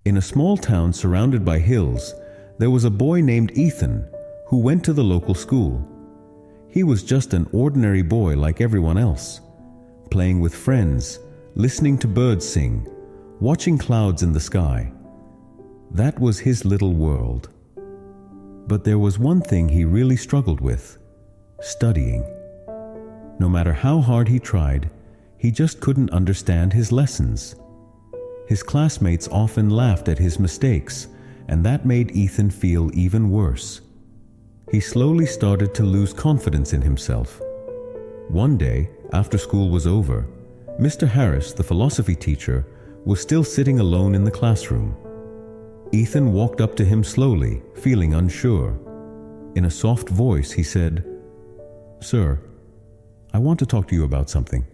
In a small town surrounded by hills, there was a boy named Ethan who went to the local school. He was just an ordinary boy like everyone else, playing with friends, listening to birds sing, watching clouds in the sky. That was his little world. But there was one thing he really struggled with: studying. No matter how hard he tried, he just couldn't understand his lessons. His classmates often laughed at his mistakes, and that made Ethan feel even worse. He slowly started to lose confidence in himself. One day, after school was over, Mr. Harris, the philosophy teacher, was still sitting alone in the classroom. Ethan walked up to him slowly, feeling unsure. In a soft voice, he said, "Sir, I want to talk to you about something."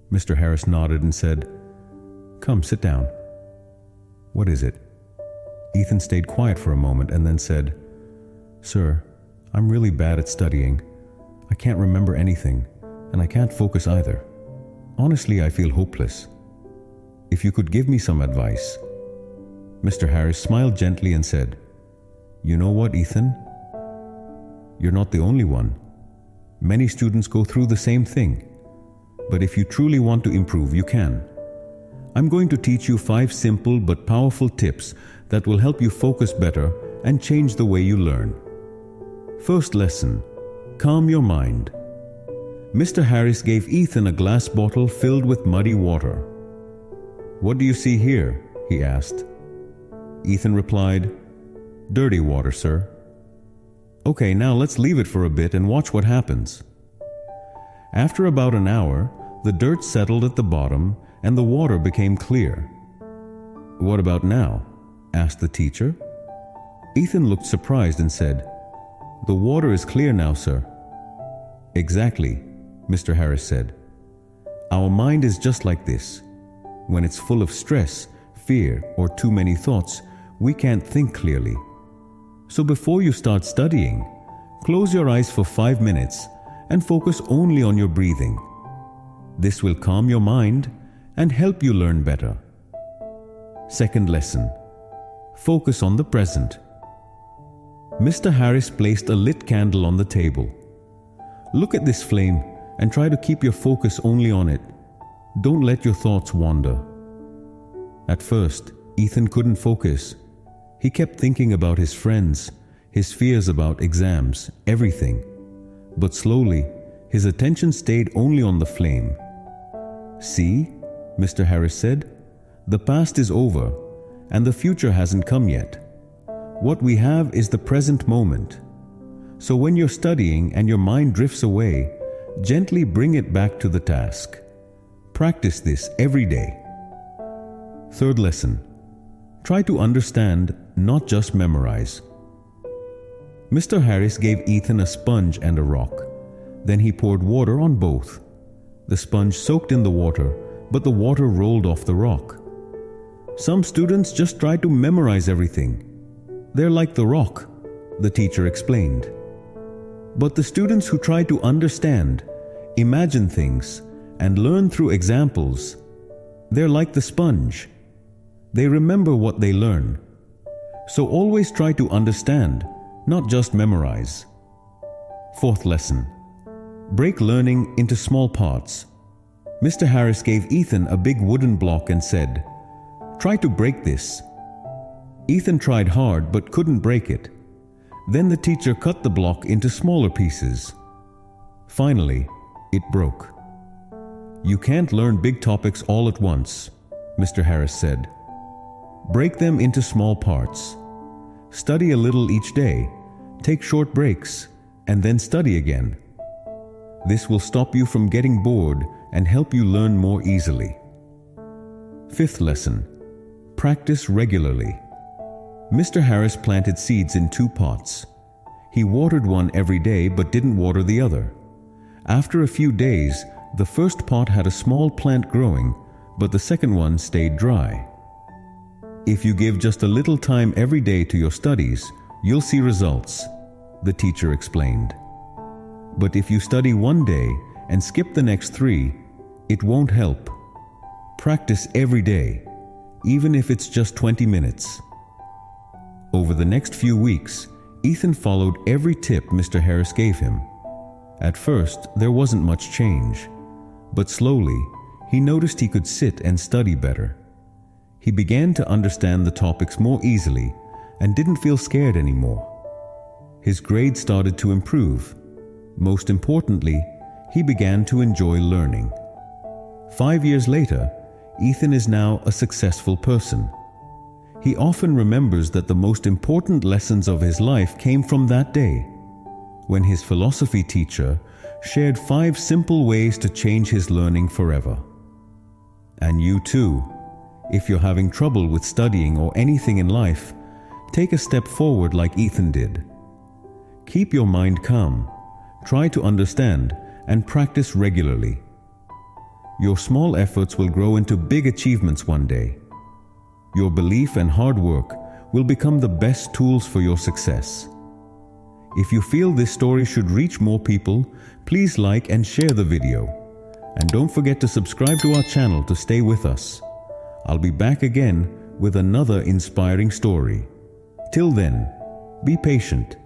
Mr. Harris nodded and said, "Come, sit down." "What is it?" Ethan stayed quiet for a moment and then said, "Sir, I'm really bad at studying. I can't remember anything, and I can't focus either. Honestly, I feel hopeless. If you could give me some advice." Mr. Harris smiled gently and said, "You know what, Ethan? You're not the only one. Many students go through the same thing. But if you truly want to improve, you can. I'm going to teach you 5 simple but powerful tips that will help you focus better and change the way you learn. First lesson: calm your mind. Mr. Harris gave Ethan a glass bottle filled with muddy water. "What do you see here?" he asked. Ethan replied, "Dirty water, sir." "Okay, now let's leave it for a bit and watch what happens." After about an hour, the dirt settled at the bottom and the water became clear. "What about now?" asked the teacher. Ethan looked surprised and said, "The water is clear now, sir." "Exactly," Mr. Harris said. "Our mind is just like this. When it's full of stress, fear, or too many thoughts, we can't think clearly. So before you start studying, close your eyes for 5 minutes and focus only on your breathing. This will calm your mind and help you learn better." Second lesson: focus on the present. Mr. Harris placed a lit candle on the table. Look at this flame and try to keep your focus only on it. Don't let your thoughts wander. At first, Ethan couldn't focus. He kept thinking about his friends, his fears about exams, everything. But slowly, his attention stayed only on the flame. "See," Mr. Harris said, "the past is over and the future hasn't come yet. What we have is the present moment. So when you're studying and your mind drifts away, gently bring it back to the task. Practice this every day." Third lesson: try to understand, not just memorize. Mr. Harris gave Ethan a sponge and a rock. Then he poured water on both. The sponge soaked in the water, but the water rolled off the rock. Some students just try to memorize everything. They're like the rock, the teacher explained. But the students who try to understand, imagine things, and learn through examples, they're like the sponge. They remember what they learn. So always try to understand, not just memorize. Fourth lesson: break learning into small parts. Mr. Harris gave Ethan a big wooden block and said, "Try to break this." Ethan tried hard but couldn't break it. Then the teacher cut the block into smaller pieces. Finally, it broke. "You can't learn big topics all at once," Mr. Harris said. "Break them into small parts. Study a little each day, take short breaks, and then study again. This will stop you from getting bored and help you learn more easily." Fifth lesson: practice regularly. Mr. Harris planted seeds in 2 pots. He watered one every day but didn't water the other. After a few days, the first pot had a small plant growing, but the second one stayed dry. "If you give just a little time every day to your studies, you'll see results," the teacher explained. "But if you study one day and skip the next 3, it won't help. Practice every day. even if it's just 20 minutes. Over the next few weeks, Ethan followed every tip Mr. Harris gave him. At first, there wasn't much change, but slowly, he noticed he could sit and study better. He began to understand the topics more easily and didn't feel scared anymore. His grades started to improve. Most importantly, he began to enjoy learning. 5 years later, Ethan is now a successful person. He often remembers that the most important lessons of his life came from that day, when his philosophy teacher shared 5 simple ways to change his learning forever. And you too, if you're having trouble with studying or anything in life, take a step forward like Ethan did. Keep your mind calm, try to understand, and practice regularly. Your small efforts will grow into big achievements one day. Your belief and hard work will become the best tools for your success. If you feel this story should reach more people, please like and share the video. And don't forget to subscribe to our channel to stay with us. I'll be back again with another inspiring story. Till then, be patient,